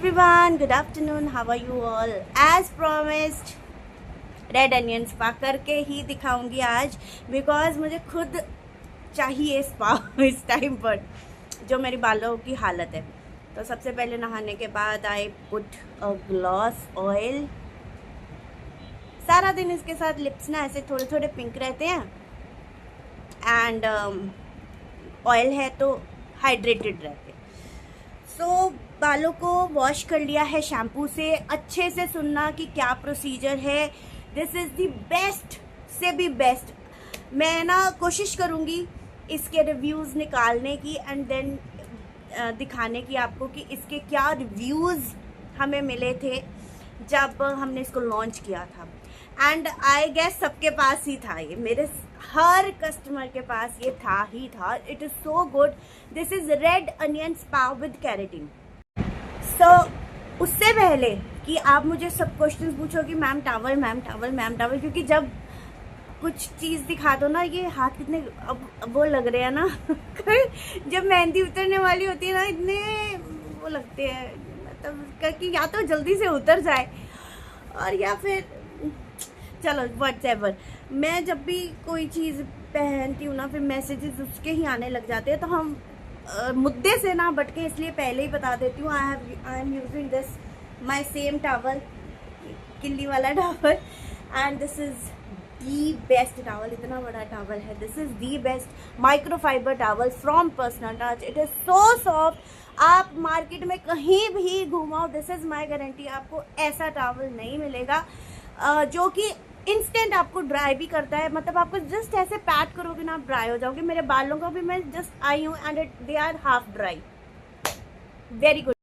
everyone, good afternoon. How are you all? As promised, red onion spa करके ही दिखाऊंगी आज, because मुझे खुद चाहिए स्पा इस टाइम पर जो मेरी बालों की हालत है। तो सबसे पहले नहाने के बाद I put a gloss oil. सारा दिन इसके साथ लिप्स ना ऐसे थोड़े थोड़े पिंक रहते हैं एंड ऑयल है तो हाइड्रेटेड रहते हैं। सो बालों को वॉश कर लिया है शैम्पू से। अच्छे से सुनना कि क्या प्रोसीजर है। दिस इज़ दी बेस्ट से भी बेस्ट। मैं ना कोशिश करूँगी इसके रिव्यूज़ निकालने की एंड देन दिखाने की आपको कि इसके क्या रिव्यूज़ हमें मिले थे जब हमने इसको लॉन्च किया था। एंड आई गेस सबके पास ही था ये, मेरे हर कस्टमर के पास ये था ही था। It is so good. This is red onion spa with keratin. सो उससे पहले कि आप मुझे सब क्वेश्चंस पूछो कि ma'am towel, ma'am towel, ma'am towel, क्योंकि जब कुछ चीज़ दिखा दो ना, ये हाथ कितने अब वो लग रहे हैं ना जब मेहंदी उतरने वाली होती है ना, इतने वो लगते हैं, मतलब कि या तो जल्दी से उतर जाए और या फिर चलो व्हाट्सएवर। मैं जब भी कोई चीज़ पहनती हूँ ना, फिर मैसेजेस उसके ही आने लग जाते हैं। तो हम मुद्दे से ना बट के, इसलिए पहले ही बता देती हूँ। I am using this my same towel, किल्ली वाला towel, and this is the best towel. इतना बड़ा टावल है। This is the best microfibre towel from personal touch. It is so soft. आप मार्केट में कहीं भी घुमाओ, दिस इज़ माई गारंटी, आपको ऐसा टावल नहीं मिलेगा जो कि इंस्टेंट आपको ड्राई भी करता है। मतलब आपको जस्ट ऐसे पैट करोगे ना, आप ड्राई हो जाओगे। मेरे बालों को भी मैं जस्ट आई हूँ and they are half dry. Very good.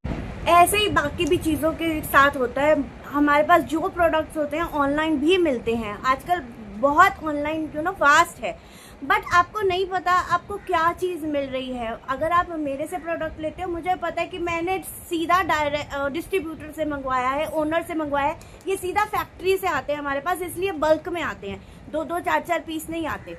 ऐसे ही बाकी भी चीज़ों के साथ होता है। हमारे पास जो प्रोडक्ट्स होते हैं ऑनलाइन भी मिलते हैं। आजकल बहुत ऑनलाइन फास्ट है, बट आपको नहीं पता आपको क्या चीज़ मिल रही है। अगर आप मेरे से प्रोडक्ट लेते हो, मुझे पता है कि मैंने सीधा डायरेक्ट डिस्ट्रीब्यूटर से मंगवाया है, ओनर से मंगवाया है। ये सीधा फैक्ट्री से आते हैं हमारे पास, इसलिए बल्क में आते हैं, 2-2, 4-4 पीस नहीं आते।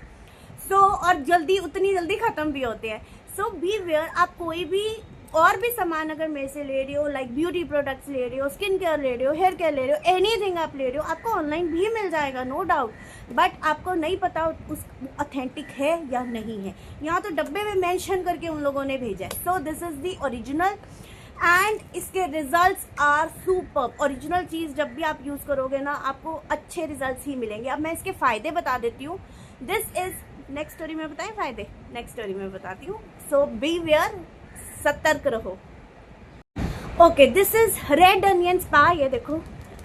और उतनी जल्दी ख़त्म भी होते हैं। सो बी वेयर। आप कोई भी और भी सामान अगर मेरे से ले रहे हो, लाइक ब्यूटी प्रोडक्ट्स ले रहे हो, स्किन केयर ले रहे हो, हेयर केयर ले रहे हो, एनीथिंग आप ले रहे हो, आपको ऑनलाइन भी मिल जाएगा, नो डाउट। बट आपको नहीं पता उस ऑथेंटिक है या नहीं है। यहाँ तो डब्बे में मेंशन करके उन लोगों ने भेजा है। So this is the original and इसके रिजल्ट्स आर सुपर्ब। ओरिजिनल चीज़ जब भी आप यूज़ करोगे ना, आपको अच्छे रिजल्ट्स ही मिलेंगे। अब मैं इसके फ़ायदे बता देती हूँ। दिस इज़ नेक्स्ट स्टोरी में बताएं फ़ायदे, नेक्स्ट स्टोरी में बताती हूँ। सो बी वेयर, सतर्क रहो। Okay, this is red onion spa. ये देखो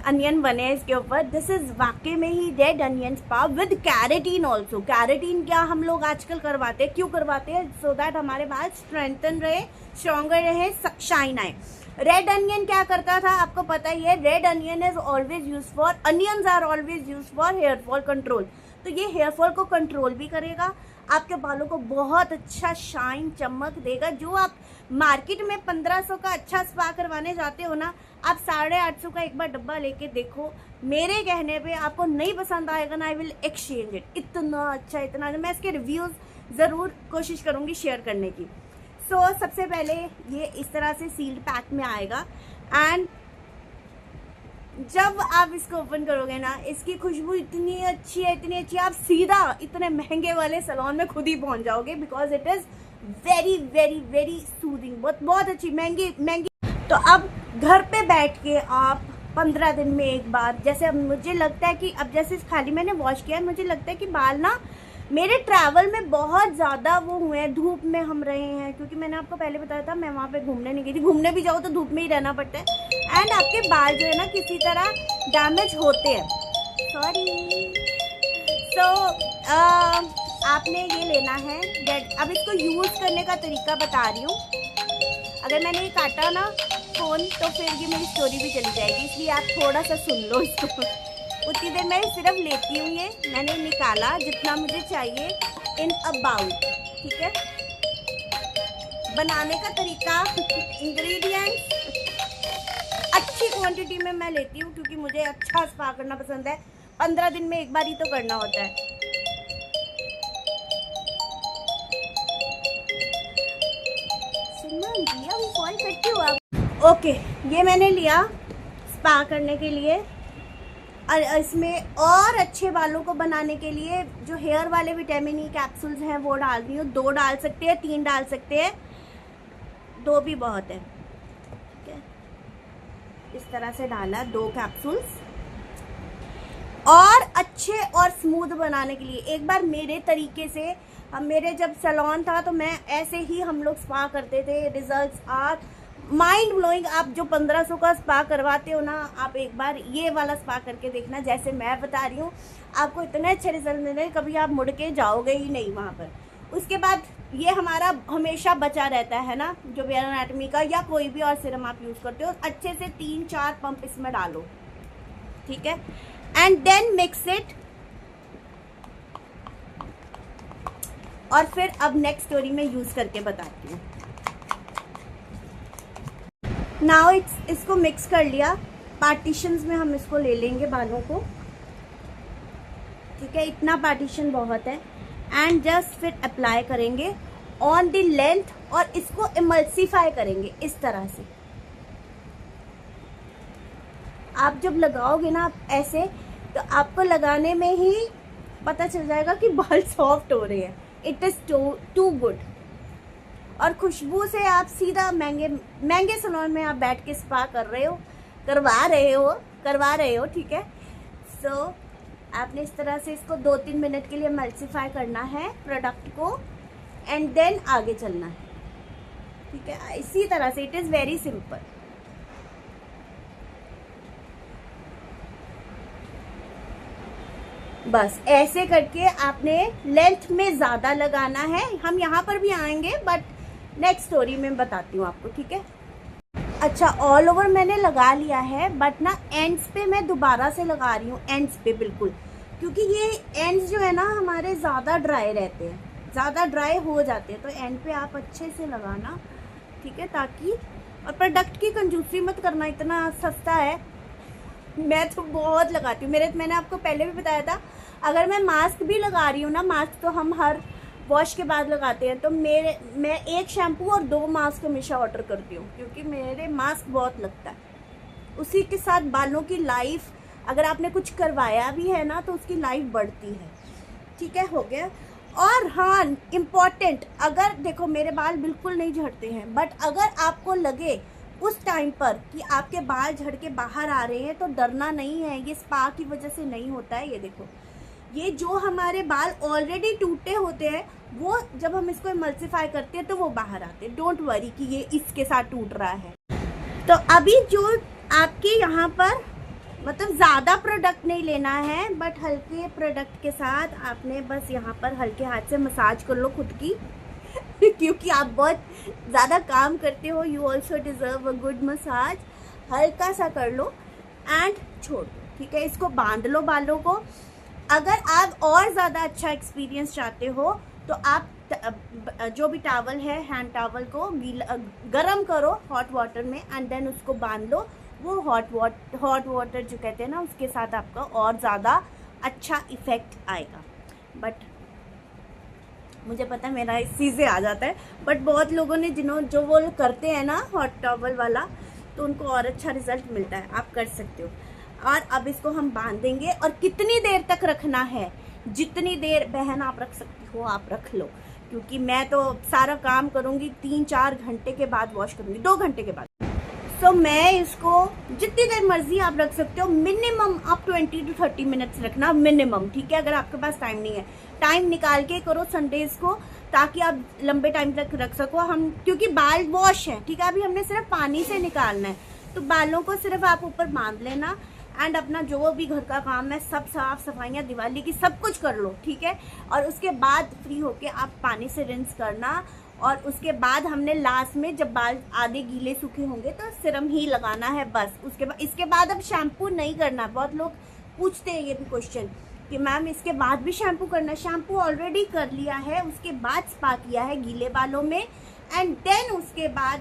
अनियन बने हैं इसके ऊपर। दिस इज वाकई में ही red onion spa with keratin also. Keratin क्या हम लोग आजकल करवाते हैं, क्यों करवाते हैं? सो दैट हमारे बाल स्ट्रेंथन रहे, स्ट्रॉन्गर रहे, शाइन आए। रेड अनियन क्या करता था आपको पता ही है। Red onion is always use for, onions are always use for hair fall control. तो ये हेयर फॉल को कंट्रोल भी करेगा, आपके बालों को बहुत अच्छा शाइन, चमक देगा। जो आप मार्केट में 1500 का अच्छा स्पा करवाने जाते हो ना, आप 850 का एक बार डब्बा लेके देखो। मेरे कहने पे आपको नहीं पसंद आएगा ना, आई विल एक्सचेंज इट। इतना अच्छा, इतना। मैं इसके रिव्यूज़ ज़रूर कोशिश करूँगी शेयर करने की। सबसे पहले ये इस तरह से सील्ड पैक में आएगा एंड जब आप इसको ओपन करोगे ना, इसकी खुशबू इतनी अच्छी है, इतनी अच्छी, आप सीधा इतने महंगे वाले सैलून में खुद ही पहुंच जाओगे, because it is very very very soothing. बहुत अच्छी, महंगी। तो अब घर पे बैठ के आप 15 दिन में एक बार, जैसे अब मुझे लगता है कि अब जैसे खाली मैंने वॉश किया है, मुझे लगता है कि बाल ना मेरे ट्रैवल में बहुत ज़्यादा वो हुए हैं, धूप में हम रहे हैं। क्योंकि मैंने आपको पहले बताया था मैं वहाँ पे घूमने नहीं गई थी। घूमने भी जाओ तो धूप में ही रहना पड़ता है एंड आपके बाल जो है ना किसी तरह डैमेज होते हैं। सॉरी। आपने ये लेना है डेड। अब इसको यूज़ करने का तरीका बता रही हूँ। अगर मैंने ये काटा ना फ़ोन, तो फिर ये मेरी स्टोरी भी चली जाएगी, इसलिए आप थोड़ा सा सुन लो इसको। उतनी देर मैं सिर्फ लेती हूँ। ये मैंने निकाला जितना मुझे चाहिए इन अ बाउल, ठीक है। बनाने का तरीका, इंग्रेडिएंट्स अच्छी क्वांटिटी में मैं लेती हूँ क्योंकि मुझे अच्छा स्पा करना पसंद है। 15 दिन में एक बार ही तो करना होता है। सुनना, कॉल करती हूँ आप। ओके, ये मैंने लिया स्पा करने के लिए। और इसमें और अच्छे बालों को बनाने के लिए जो हेयर वाले विटामिन ई कैप्सूल्स हैं वो डाल दी हूँ। 2 डाल सकते हैं, 3 डाल सकते हैं, 2 भी बहुत है। ठीक है, इस तरह से डाला 2 कैप्सूल्स। और अच्छे और स्मूथ बनाने के लिए एक बार मेरे तरीके से, मेरे जब सैलून था तो मैं ऐसे ही हम लोग स्पा करते थे। Results are mind blowing. आप जो 1500 का स्पा करवाते हो ना, आप एक बार ये वाला स्पा करके देखना, जैसे मैं बता रही हूँ, आपको इतने अच्छे रिजल्ट मिले, कभी आप मुड़ के जाओगे ही नहीं वहाँ पर। उसके बाद ये हमारा हमेशा बचा रहता है ना, जो भी एनाटॉमी का या कोई भी और सीरम आप यूज़ करते हो, अच्छे से 3-4 पंप इसमें डालो। ठीक है, एंड देन मिक्स इट। और फिर अब नेक्स्ट स्टोरी में यूज़ करके बताती हूँ। नाउ इसको मिक्स कर लिया, पार्टीशंस में हम इसको ले लेंगे बालों को। ठीक है, इतना पार्टीशन बहुत है। एंड जस्ट फिर अप्लाई करेंगे ऑन द लेंथ और इसको इमल्सिफाई करेंगे इस तरह से। आप जब लगाओगे ना ऐसे, तो आपको लगाने में ही पता चल जाएगा कि बाल सॉफ्ट हो रहे हैं। It is too good. और खुशबू से आप सीधा महंगे सैलून में आप बैठ के स्पा करवा रहे हो। ठीक है, सो आपने इस तरह से इसको 2-3 मिनट के लिए मल्सीफाई करना है प्रोडक्ट को, एंड देन आगे चलना है। ठीक है, इसी तरह से, इट इज वेरी सिंपल। बस ऐसे करके आपने लेंथ में ज़्यादा लगाना है। हम यहाँ पर भी आएंगे, बट नेक्स्ट स्टोरी में बताती हूँ आपको। ठीक है, अच्छा, ऑल ओवर मैंने लगा लिया है, बट ना एंड्स पे मैं दोबारा से लगा रही हूँ, एंड्स पे बिल्कुल, क्योंकि ये एंड्स जो है ना हमारे ज़्यादा ड्राई रहते हैं, ज़्यादा ड्राई हो जाते हैं। तो एंड पे आप अच्छे से लगाना। ठीक है, ताकि, और प्रोडक्ट की कंजूसी मत करना, इतना सस्ता है। मैं तो बहुत लगाती हूँ। मैंने आपको पहले भी बताया था, अगर मैं मास्क भी लगा रही हूँ ना, मास्क तो हम हर वॉश के बाद लगाते हैं, तो मैं 1 शैम्पू और 2 मास्क हमेशा ऑर्डर करती हूँ, क्योंकि मेरे मास्क बहुत लगता है। उसी के साथ बालों की लाइफ, अगर आपने कुछ करवाया भी है ना, तो उसकी लाइफ बढ़ती है। ठीक है, हो गया। और हाँ, इम्पॉर्टेंट, अगर देखो मेरे बाल बिल्कुल नहीं झड़ते हैं, बट अगर आपको लगे उस टाइम पर कि आपके बाल झड़ के बाहर आ रहे हैं, तो डरना नहीं है। ये स्पा की वजह से नहीं होता है। ये देखो, ये जो हमारे बाल ऑलरेडी टूटे होते हैं, वो जब हम इसको इमल्सिफाई करते हैं तो वो बाहर आते हैं। डोंट वरी कि ये इसके साथ टूट रहा है। तो अभी जो आपके यहाँ पर, मतलब ज़्यादा प्रोडक्ट नहीं लेना है, बट हल्के प्रोडक्ट के साथ आपने बस यहाँ पर हल्के हाथ से मसाज कर लो खुद की क्योंकि आप बहुत ज़्यादा काम करते हो। You also deserve a good massage. हल्का सा कर लो एंड छोड़ दो। ठीक है, इसको बांध लो बालों को। अगर आप और ज़्यादा अच्छा एक्सपीरियंस चाहते हो, तो आप जो भी टॉवल है, हैंड टॉवल को गरम करो हॉट वाटर में, एंड देन उसको बांध लो। वो हॉट वाटर जो कहते हैं ना, उसके साथ आपका और ज़्यादा अच्छा इफेक्ट आएगा। बट मुझे पता है मेरा इस चीज़ से आ जाता है, बट बहुत लोगों ने जो वो करते हैं ना हॉट टॉवल वाला, तो उनको और अच्छा रिजल्ट मिलता है। आप कर सकते हो। और अब इसको हम बांध देंगे। और कितनी देर तक रखना है, जितनी देर बहन आप रख सकती हो आप रख लो, क्योंकि मैं तो सारा काम करूँगी 3-4 घंटे के बाद वॉश करूँगी, 2 घंटे के बाद। सो मैं इसको जितनी देर मर्जी आप रख सकते हो। मिनिमम आप 20 to 30 मिनट्स रखना मिनिमम। ठीक है, अगर आपके पास टाइम नहीं है, टाइम निकाल के करो संडेज को, ताकि आप लंबे टाइम तक रख सको। हम क्योंकि बाल वॉश है, ठीक है, अभी हमने सिर्फ पानी से निकालना है, तो बालों को सिर्फ आप ऊपर बांध लेना, एंड अपना जो भी घर का काम है सब साफ सफाइयाँ, दिवाली की सब कुछ कर लो। ठीक है, और उसके बाद फ्री होके आप पानी से रिंस करना। और उसके बाद हमने लास्ट में जब बाल आधे गीले सूखे होंगे तो सिरम ही लगाना है बस। इसके बाद अब शैम्पू नहीं करना। बहुत लोग पूछते हैं ये भी क्वेश्चन कि मैम इसके बाद भी शैम्पू करना। शैम्पू ऑलरेडी कर लिया है, उसके बाद स्पा किया है गीले बालों में, एंड देन उसके बाद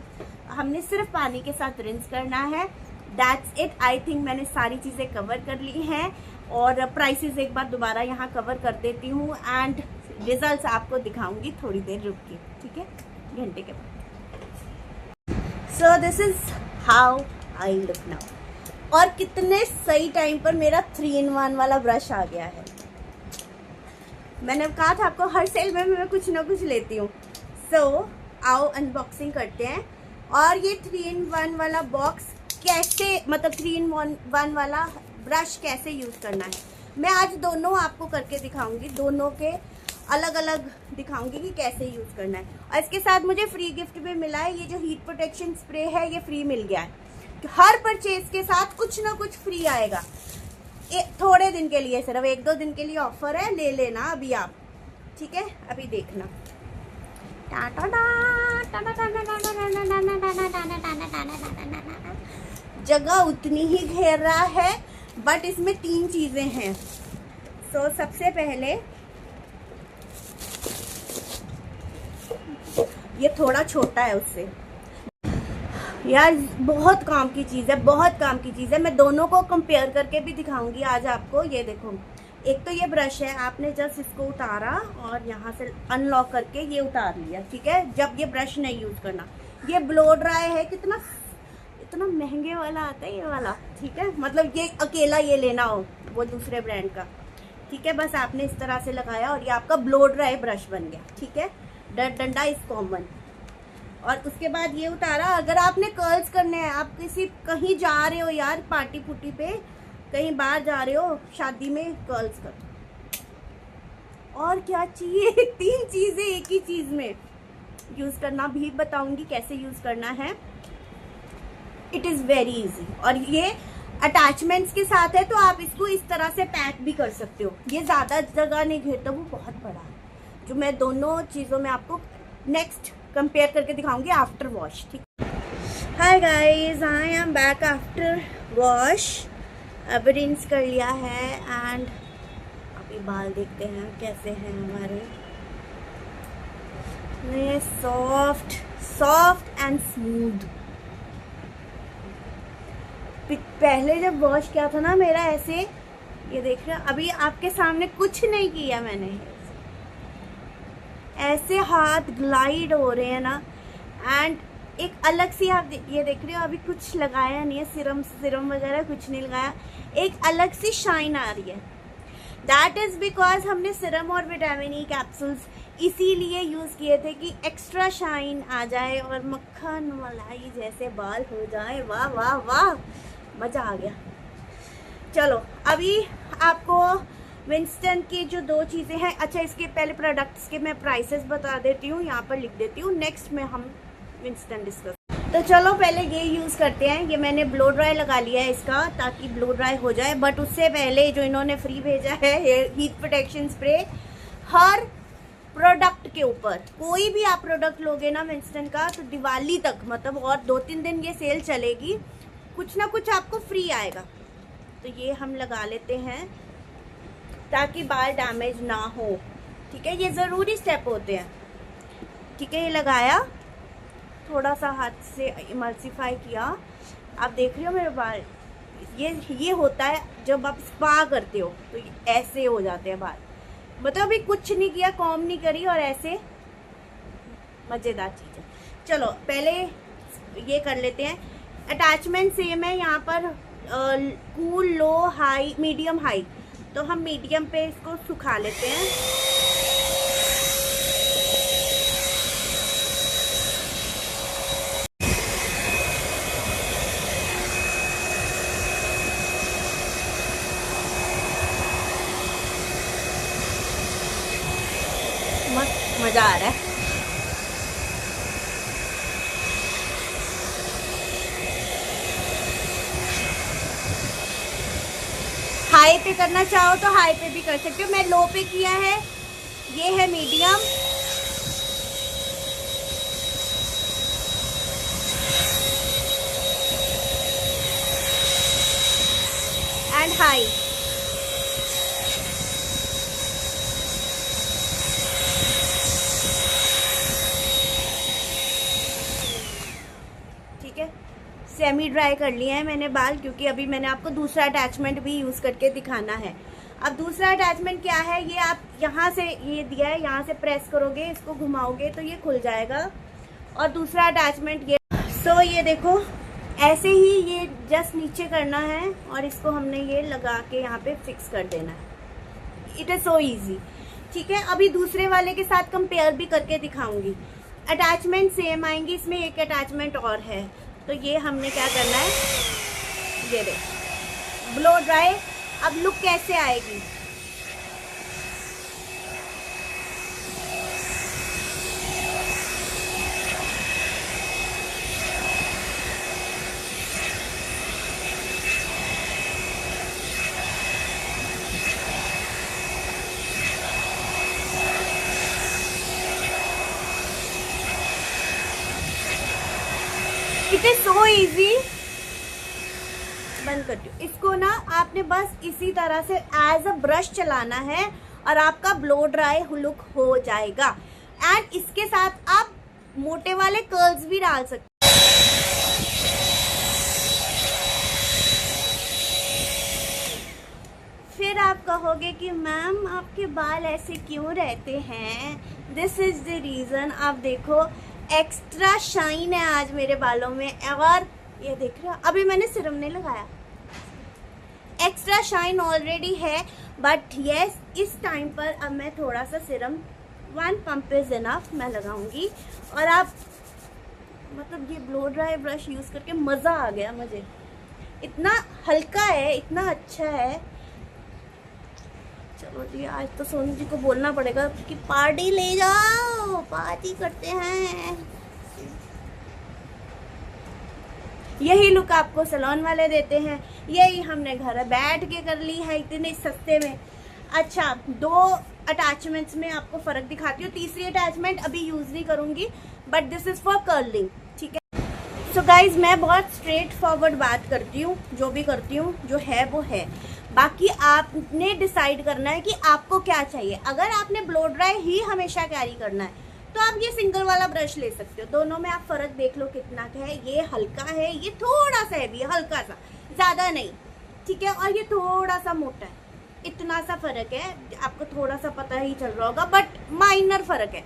हमने सिर्फ पानी के साथ रिंस करना है। That's it. आई थिंक मैंने सारी चीज़ें कवर कर ली हैं। और प्राइसेस एक बार दोबारा यहाँ कवर कर देती हूँ, एंड रिजल्ट्स आपको दिखाऊंगी थोड़ी देर रुक के। ठीक है, घंटे के बाद। So this is how I look now. और कितने सही टाइम पर मेरा 3-in-1 वाला ब्रश आ गया है। मैंने कहा था आपको हर सेल में मैं कुछ ना कुछ लेती हूँ। सो आओ अनबॉक्सिंग करते हैं। और ये 3-in-1 वाला बॉक्स कैसे, मतलब 3-in-1 वाला ब्रश कैसे यूज़ करना है, मैं आज दोनों आपको करके दिखाऊंगी। दोनों के अलग अलग दिखाऊंगी कि कैसे यूज़ करना है। और इसके साथ मुझे फ्री गिफ्ट भी मिला है। ये जो हीट प्रोटेक्शन स्प्रे है ये फ्री मिल गया है। तो हर परचेज के साथ कुछ ना कुछ फ्री आएगा। थोड़े दिन के लिए, सिर्फ 1-2 दिन के लिए ऑफर है, ले लेना अभी आप, ठीक है। अभी देखना जगह उतनी ही घेर रहा है, बट इसमें 3 चीजें हैं। सो सबसे पहले ये थोड़ा छोटा है उससे, यार बहुत काम की चीज़ है, बहुत काम की चीज़ है। मैं दोनों को कंपेयर करके भी दिखाऊंगी आज आपको। ये देखो, एक तो ये ब्रश है, आपने जस्ट इसको उतारा और यहाँ से अनलॉक करके ये उतार लिया, ठीक है। जब ये ब्रश नहीं यूज़ करना। ये ब्लो ड्राई है, कितना इतना महंगे वाला आता है ये वाला, ठीक है। मतलब ये अकेला ये लेना हो वो दूसरे ब्रांड का, ठीक है। बस आपने इस तरह से लगाया और ये आपका ब्लो ड्राई ब्रश बन गया, ठीक है। डंडा इज कॉमन। और उसके बाद ये उतारा। अगर आपने कर्ल्स करने हैं, आप किसी कहीं जा रहे हो यार, पार्टी पुटी पे कहीं बाहर जा रहे हो, शादी में, कर्ल्स कर। और क्या चाहिए 3 चीजें एक ही चीज में यूज करना भी बताऊंगी कैसे यूज करना है। It is very easy. और ये अटैचमेंट्स के साथ है, तो आप इसको इस तरह से पैक भी कर सकते हो। ये ज्यादा जगह नहीं घेरता, वो बहुत बड़ा है। जो मैं दोनों चीजों में आपको नेक्स्ट कंपेयर करके दिखाऊंगी आफ्टर वॉश, ठीक। Hi guys, I am back after wash. अब रिंस कर लिया है एंड अभी बाल देखते हैं कैसे हैं हमारे। Soft and smooth. पहले जब वॉश किया था ना मेरा ऐसे, ये देख रहे हो, अभी आपके सामने कुछ नहीं किया मैंने, ऐसे हाथ ग्लाइड हो रहे हैं ना। एंड एक अलग सी, आप ये देख रहे हो, अभी कुछ लगाया नहीं है, सिरम वगैरह कुछ नहीं लगाया, एक अलग सी शाइन आ रही है। दैट इज बिकॉज हमने सिरम और विटामिन ई कैप्सूल्स इसीलिए यूज किए थे कि एक्स्ट्रा शाइन आ जाए और मक्खन मलाई जैसे बाल हो जाए। वाह वाह वाह, मजा आ गया। चलो अभी आपको विंस्टन की जो 2 चीज़ें हैं, अच्छा इसके पहले प्रोडक्ट्स के मैं प्राइसेस बता देती हूँ, यहाँ पर लिख देती हूँ, नेक्स्ट में हम विंस्टन डिस्कस। तो चलो पहले ये यूज़ करते हैं। ये मैंने ब्लो ड्राई लगा लिया है इसका, ताकि ब्लो ड्राई हो जाए। बट उससे पहले जो इन्होंने फ्री भेजा है हीट प्रोटेक्शन स्प्रे, हर प्रोडक्ट के ऊपर, कोई भी आप प्रोडक्ट लोगे ना विंस्टन का, तो दिवाली तक, मतलब और 2-3 दिन ये सेल चलेगी, कुछ ना कुछ आपको फ्री आएगा। तो ये हम लगा लेते हैं ताकि बाल डैमेज ना हो, ठीक है। ये ज़रूरी स्टेप होते हैं, ठीक है। ये लगाया, थोड़ा सा हाथ से इमल्सिफाई किया। आप देख रहे हो मेरे बाल, ये होता है जब आप स्पा करते हो, तो ऐसे हो जाते हैं बाल। मतलब अभी कुछ नहीं किया, कॉम नहीं करी, और ऐसे मज़ेदार चीज़ है। चलो पहले ये कर लेते हैं। अटैचमेंट सेम है यहाँ पर, कूल, लो, हाई, मीडियम, हाई। तो हम मीडियम पे इसको सुखा लेते हैं। मस्त मजा आ रहा है। हाई पे करना चाहो तो हाई पे भी कर सकते हो, मैं लो पे किया है। ये है मीडियम, एंड हाई। ठीक है, सेमी ड्राई कर लिया है मैंने बाल, क्योंकि अभी मैंने आपको दूसरा अटैचमेंट भी यूज़ करके दिखाना है। अब दूसरा अटैचमेंट क्या है, ये आप यहाँ से, ये दिया है, यहाँ से प्रेस करोगे, इसको घुमाओगे तो ये खुल जाएगा। और दूसरा अटैचमेंट ये, सो ये देखो, ऐसे ही ये जस्ट नीचे करना है और इसको हमने ये लगा के यहाँ पे फिक्स कर देना है। It is so easy. ठीक है, अभी दूसरे वाले के साथ कंपेयर भी करके दिखाऊंगी। अटैचमेंट सेम आएंगी, इसमें एक अटैचमेंट और है। तो ये हमने क्या करना है, ये देख ब्लो ड्राई। अब लुक कैसे आएगी, इट इज सो इजी। बंद करती हूँ इसको ना। आपने बस इसी तरह से एज अ ब्रश चलाना है और आपका ब्लो ड्राई लुक हो जाएगा। एंड इसके साथ आप मोटे वाले कर्ल्स भी डाल सकते हैं। फिर आप कहोगे कि मैम आपके बाल ऐसे क्यों रहते हैं, दिस इज द रीजन। आप देखो एक्स्ट्रा शाइन है आज मेरे बालों में। और ये देख रहे हो, अभी मैंने सीरम नहीं लगाया, एक्स्ट्रा शाइन ऑलरेडी है। बट यस, इस टाइम पर अब मैं थोड़ा सा सीरम 1 पंप इज इनफ मैं लगाऊंगी। और आप मतलब ये ब्लो ड्राई ब्रश यूज करके मजा आ गया मुझे। इतना हल्का है, इतना अच्छा है। चलो जी, आज तो सोनू जी को बोलना पड़ेगा कि पार्टी ले जाओ, पार्टी करते हैं। यही लुक आपको सैलून वाले देते हैं, यही हमने घर बैठ के कर ली है इतने सस्ते में। अच्छा, 2 अटैचमेंट्स में आपको फर्क दिखाती हूँ। तीसरी अटैचमेंट अभी यूज नहीं करूंगी, but this is for curling. ठीक है, सो गाइज मैं बहुत स्ट्रेट फॉरवर्ड बात करती हूँ, जो भी करती हूँ जो है वो है। बाकी आपने डिसाइड करना है कि आपको क्या चाहिए। अगर आपने ब्लो ड्राई ही हमेशा कैरी करना है तो आप ये सिंगल वाला ब्रश ले सकते हो। दोनों में आप फर्क देख लो कितना का है। ये हल्का है, ये थोड़ा सा हैवी है, हल्का सा, ज्यादा नहीं। ठीक है, और ये थोड़ा सा मोटा है, इतना सा फर्क है। आपको थोड़ा सा पता ही चल रहा होगा, बट माइनर फर्क है।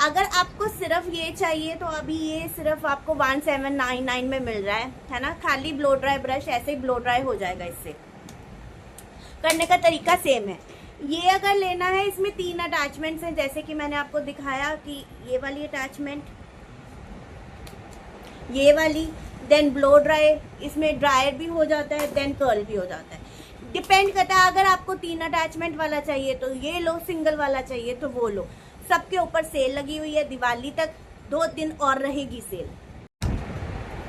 अगर आपको सिर्फ ये चाहिए तो अभी ये सिर्फ आपको 1799 में मिल रहा है ना। खाली ब्लो ड्राई ब्रश, ऐसे ही ब्लो ड्राई हो जाएगा। इससे करने का तरीका सेम है। ये अगर लेना है, इसमें 3 अटैचमेंट्स हैं, जैसे कि मैंने आपको दिखाया कि ये वाली अटैचमेंट, ये वाली, देन ब्लो ड्राई, इसमें ड्रायर भी हो जाता है, देन कर्ल भी हो जाता है। डिपेंड करता है, अगर आपको 3 अटैचमेंट वाला चाहिए तो ये लो, सिंगल वाला चाहिए तो वो लो। सबके ऊपर सेल लगी हुई है, दिवाली तक 2 दिन और रहेगी सेल।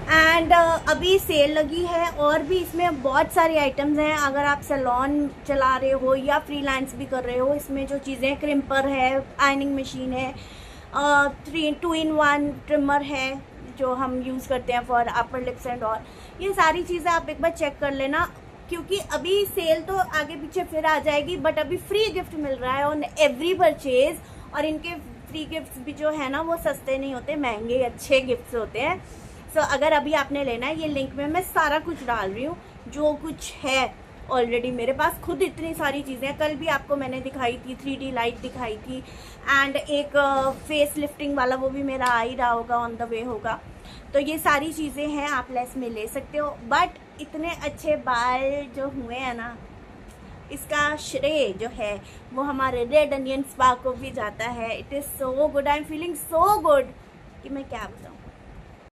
एंड अभी सेल लगी है और भी इसमें बहुत सारी आइटम्स हैं। अगर आप सैलून चला रहे हो या फ्रीलांस भी कर रहे हो, इसमें जो चीज़ें, क्रिम्पर है, आयनिंग मशीन है, 2-in-1 ट्रिमर है जो हम यूज़ करते हैं for upper lips and all. ये सारी चीज़ें आप एक बार चेक कर लेना, क्योंकि अभी सेल तो आगे पीछे फिर आ जाएगी, बट अभी फ्री गिफ्ट मिल रहा है ऑन एवरी परचेज। और इनके फ्री गिफ्ट्स भी जो है ना वो सस्ते नहीं होते, महंगे अच्छे गिफ्ट्स होते हैं। सो अगर अभी आपने लेना है, ये लिंक में मैं सारा कुछ डाल रही हूँ जो कुछ है ऑलरेडी मेरे पास। खुद इतनी सारी चीज़ें, कल भी आपको मैंने दिखाई थी, 3D लाइट दिखाई थी, एंड एक फेस लिफ्टिंग वाला, वो भी मेरा आ ही रहा होगा, ऑन द वे होगा। तो ये सारी चीज़ें हैं, आप लेस में ले सकते हो। बट इतने अच्छे बाल जो हुए हैं ना, इसका श्रेय जो है वो हमारे रेड अनियन स्पा को भी जाता है। It is so good, I am feeling so good कि मैं क्या बताऊँ।